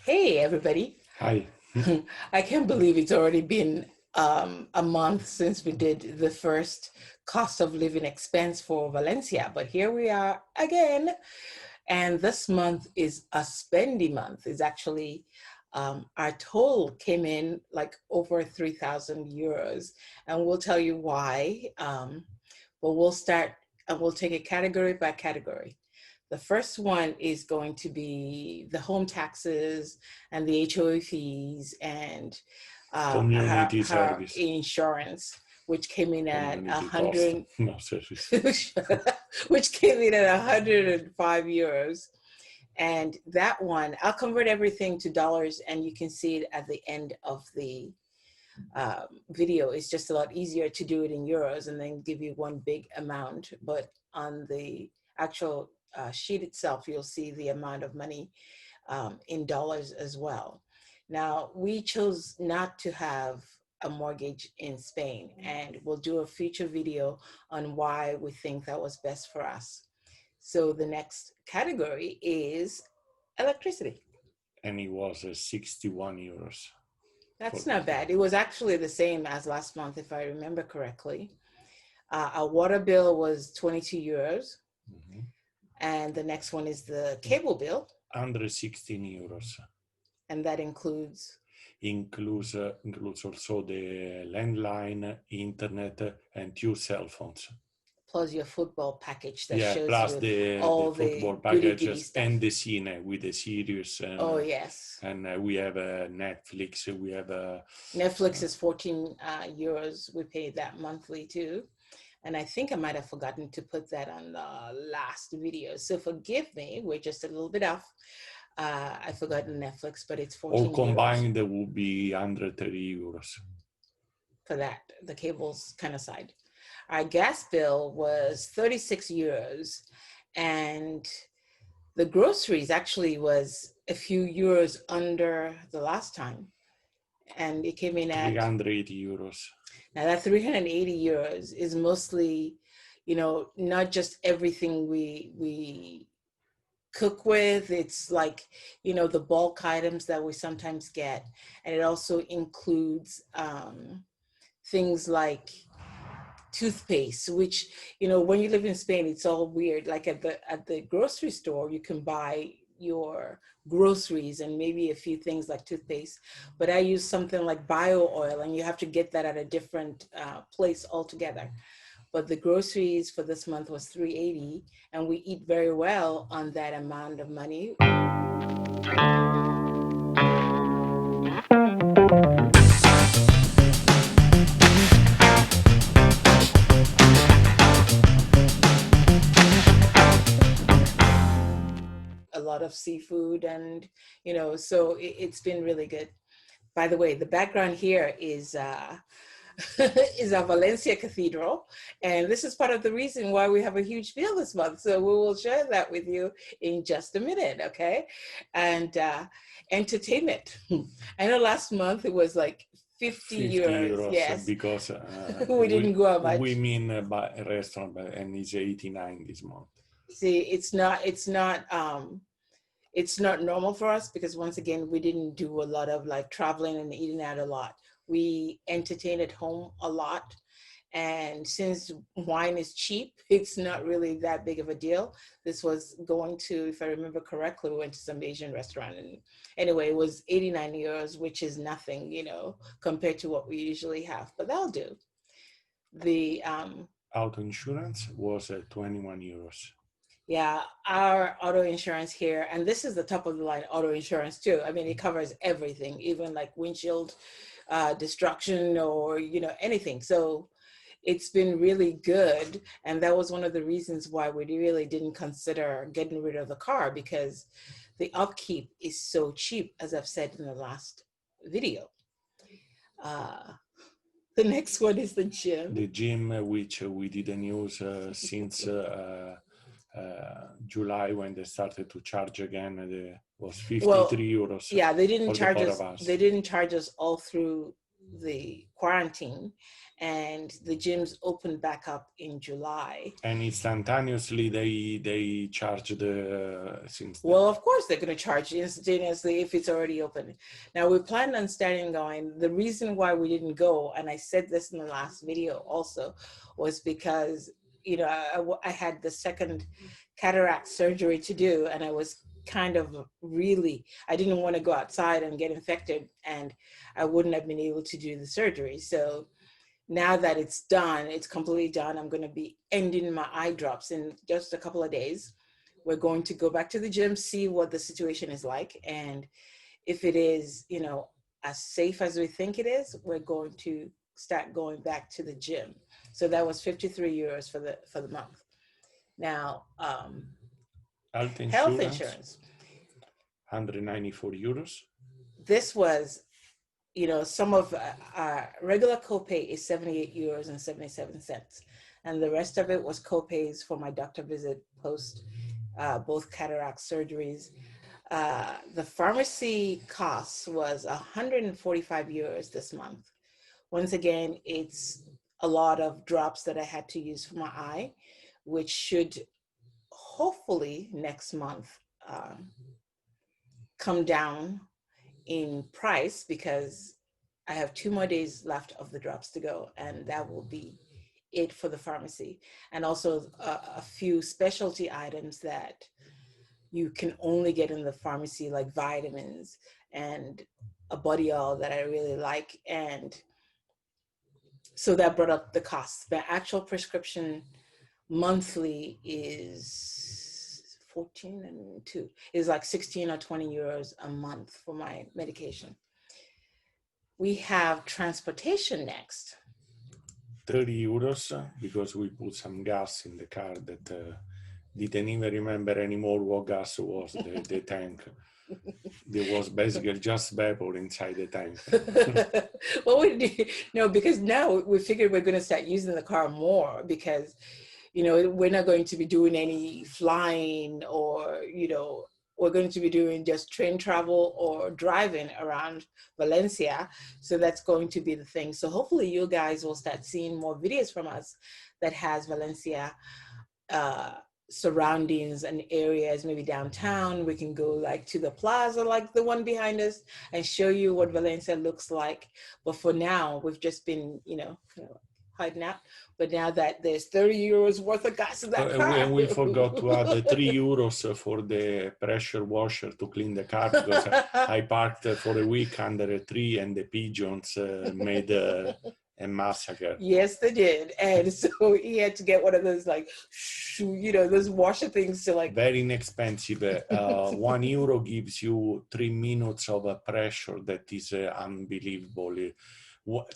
Hey, everybody. Hi. I can't believe it's already been a month since we did the first cost of living expense for Valencia, but here we are again. And this month is a spendy month. It's actually our total came in like over 3,000 euros, and we'll tell you why. But we'll start and we'll take it category by category. The first one is going to be the home taxes and the HOA fees and Community her service, insurance, which came in at a community cost. hundred, No, service. which came in at 105 euros. And that one, I'll convert everything to dollars, and you can see it at the end of the video. It's just a lot easier to do it in euros and then give you one big amount. But on the actual sheet itself, you'll see the amount of money in dollars as well. Now, we chose not to have a mortgage in Spain, and we'll do a future video on why we think that was best for us. So the next category is electricity. And it was 61 euros. That's not bad. It was actually the same as last month, if I remember correctly. Our water bill was 22 euros. Mm-hmm. And the next one is the cable bill. 116 euros. And that includes also the landline, internet, and 2 cell phones. Plus your football package that shows plus you all the football packages and the cine with the series. And, oh, yes. And we have Netflix. We have Netflix is 14 euros. We pay that monthly too. And I think I might have forgotten to put that on the last video. So forgive me, we're just a little bit off. I forgot Netflix, but it's 14 all combined, euros. there will be 130 euros. For that, the cables kind of side. Our gas bill was 36 euros. And the groceries actually was a few euros under the last time. And it came in at 380 euros. Now that 380 euros is mostly, not just everything we cook with. It's like, the bulk items that we sometimes get. And it also includes things like toothpaste, which, when you live in Spain, it's all weird. Like at the grocery store, you can buy your groceries and maybe a few things like toothpaste, but I use something like bio oil, and you have to get that at a different place altogether. But the groceries for this month was 380, and we eat very well on that amount of money. A lot of seafood, and so it's been really good. By the way, the background here is is our Valencia Cathedral, and this is part of the reason why we have a huge bill this month. So we will share that with you in just a minute, okay? And entertainment. I know last month it was like 50 euros. Yes, because we didn't go out much. We mean by a restaurant, and it's 89 this month. See, it's not normal for us, because once again, we didn't do a lot of like traveling and eating out a lot. We entertain at home a lot. And since wine is cheap, it's not really that big of a deal. This was going to, if I remember correctly, we went to some Asian restaurant, and anyway, it was 89 euros, which is nothing, compared to what we usually have, but that'll do. The auto insurance was 21 euros. Yeah, our auto insurance here, and this is the top of the line auto insurance too. I mean, it covers everything, even like windshield destruction or, anything. So it's been really good. And that was one of the reasons why we really didn't consider getting rid of the car, because the upkeep is so cheap, as I've said in the last video. The next one is the gym. The gym, which we didn't use since July, when they started to charge again. Was 53 euros. Yeah, they didn't charge us. They didn't charge us all through the quarantine, and the gyms opened back up in July. And instantaneously they charge the since well, of course they're going to charge you instantaneously if it's already open. Now we planned on starting going. The reason why we didn't go, and I said this in the last video also, was because I had the second cataract surgery to do, and I was kind of I didn't want to go outside and get infected, and I wouldn't have been able to do the surgery. So now that it's done, it's completely done, I'm going to be ending my eye drops in just a couple of days. We're going to go back to the gym, see what the situation is like, and if it is, as safe as we think it is, we're going to start going back to the gym. So that was 53 euros for the month. Now, health insurance, 194 euros. This was, some of our regular copay is 78 euros and 77 cents. And the rest of it was copays for my doctor visit post both cataract surgeries. The pharmacy cost was 145 euros this month. Once again, it's a lot of drops that I had to use for my eye, which should hopefully next month come down in price, because I have 2 more days left of the drops to go, and that will be it for the pharmacy. And also a few specialty items that you can only get in the pharmacy, like vitamins and a body oil that I really like. And so that brought up the cost. The actual prescription monthly is 14 and 2 is like 16 or 20 euros a month for my medication. We have transportation next. 30 euros because we put some gas in the car that didn't even remember anymore what gas was, the tank. There was basically just vapor inside the tank. Well, no, because now we figured we're going to start using the car more, because we're not going to be doing any flying, or we're going to be doing just train travel or driving around Valencia. So that's going to be the thing. So hopefully you guys will start seeing more videos from us that has Valencia surroundings and areas, maybe downtown. We can go like to the plaza, like the one behind us, and show you what Valencia looks like. But for now, we've just been, hiding out. But now that there's 30 euros worth of gas in that car. And we forgot to add the 3 euros for the pressure washer to clean the car, because I parked for a week under a tree and the pigeons made a massacre. Yes, they did. And so he had to get one of those, like, those washer things to like. Very inexpensive. 1 euro gives you 3 minutes of pressure. That is unbelievable.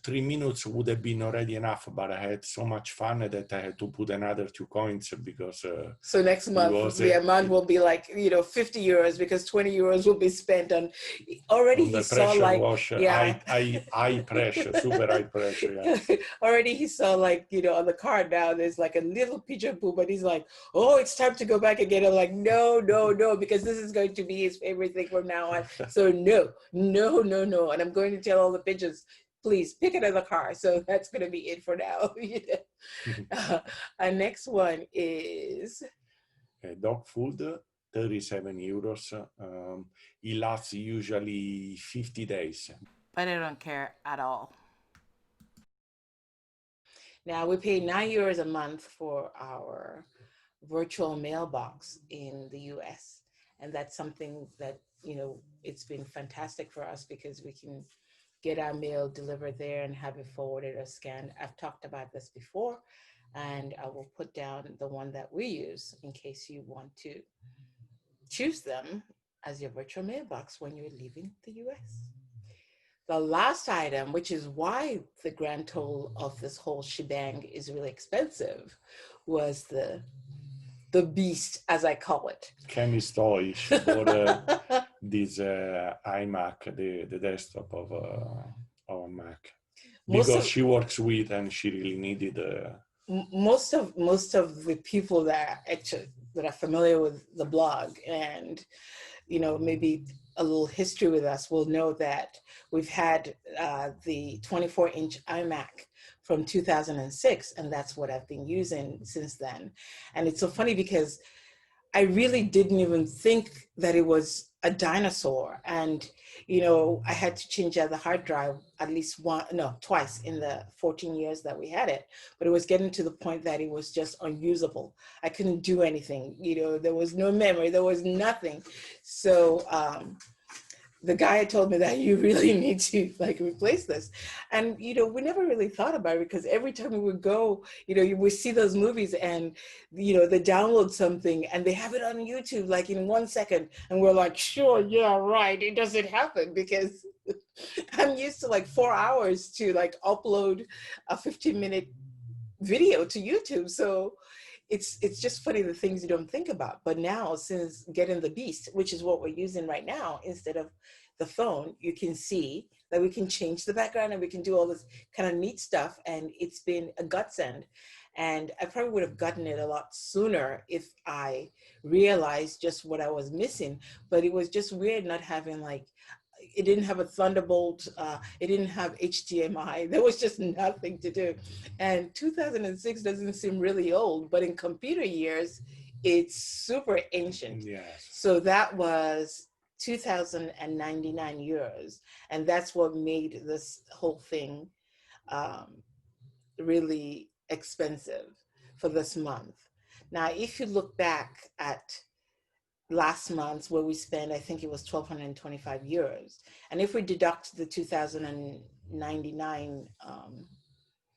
3 minutes would have been already enough, but I had so much fun that I had to put another 2 coins because. So next month the amount will be like 50 euros, because 20 euros will be spent on. Already on he saw like washer, high pressure, super high pressure. Yeah. Already he saw like on the card now there's like a little pigeon poo, but he's like, oh, it's time to go back again. I'm like, no, because this is going to be his favorite thing from now on. So no, and I'm going to tell all the pigeons, please pick another car. So that's going to be it for now. Our next one is dog food, 37 euros. It lasts usually 50 days. But I don't care at all. Now we pay 9 euros a month for our virtual mailbox in the US. And that's something that, it's been fantastic for us, because we can get our mail delivered there and have it forwarded or scanned. I've talked about this before, and I will put down the one that we use in case you want to choose them as your virtual mailbox when you're leaving the US. The last item, which is why the grand total of this whole shebang is really expensive, was the beast, as I call it. Chemist toy. She bought this iMac, the desktop of our Mac, because she works with and she really needed. Most of the people that actually, that are familiar with the blog and, you know, maybe a little history with us will know that we've had the 24-inch iMac from 2006, and that's what I've been using since then. And it's so funny because I really didn't even think that it was a dinosaur. And, you know, I had to change out the hard drive at least twice in the 14 years that we had it. But it was getting to the point that it was just unusable. I couldn't do anything. You know, there was no memory, there was nothing. So, the guy had told me that you really need to like replace this. And, you know, we never really thought about it because every time we would go, you know, we see those movies and, you know, they download something and they have it on YouTube like in 1 second. And we're like, sure, yeah, right. It doesn't happen because I'm used to like 4 hours to like upload a 15-minute video to YouTube. So it's just funny the things you don't think about. But now, since getting the Beast, which is what we're using right now, instead of the phone, you can see that we can change the background and we can do all this kind of neat stuff. And it's been a godsend. And I probably would have gotten it a lot sooner if I realized just what I was missing. But it was just weird not having like, it didn't have a Thunderbolt, it didn't have HDMI, there was just nothing to do. And 2006 doesn't seem really old, but in computer years, it's super ancient. Yes. So that was 2099 euros. And that's what made this whole thing really expensive for this month. Now, if you look back at last month where we spent, I think it was 1,225 euros. And if we deduct the 2099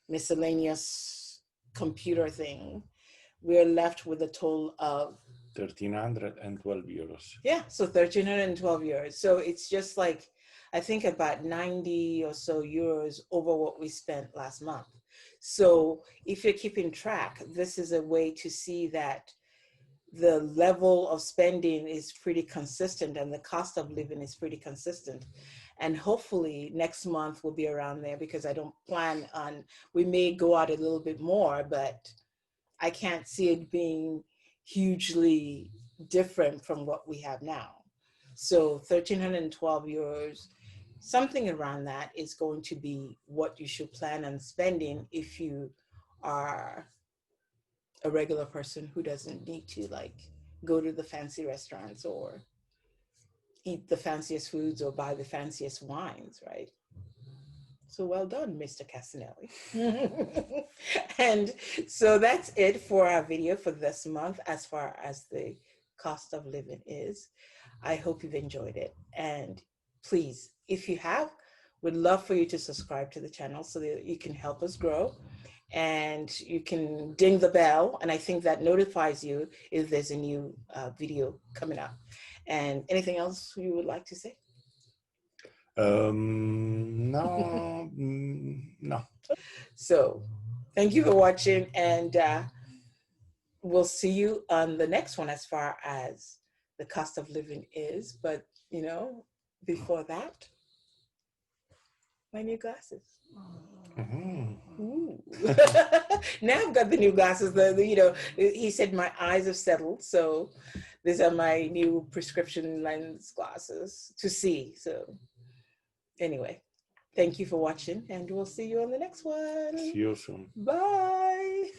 miscellaneous computer thing, we're left with a total of 1,312 euros. Yeah, so 1,312 euros. So it's just like, I think about 90 or so euros over what we spent last month. So if you're keeping track, this is a way to see that the level of spending is pretty consistent and the cost of living is pretty consistent. And hopefully next month will be around there because I don't plan on, we may go out a little bit more, but I can't see it being hugely different from what we have now. So 1,312 euros, something around that is going to be what you should plan on spending if you are a regular person who doesn't need to like go to the fancy restaurants or eat the fanciest foods or buy the fanciest wines, right? So well done, Mr. Casanelli. And so that's it for our video for this month as far as the cost of living is. I hope you've enjoyed it. And please, if you have, we'd love for you to subscribe to the channel so that you can help us grow. And you can ding the bell, and I think that notifies you if there's a new video coming up. And anything else you would like to say? No, no. So thank you for watching, and we'll see you on the next one as far as the cost of living is. But, you know, before that, my new glasses. Ooh. Now I've got the new glasses. You know, he said my eyes have settled, so these are my new prescription lens glasses to see. So anyway, thank you for watching, and we'll see you on the next one. See you soon. Bye.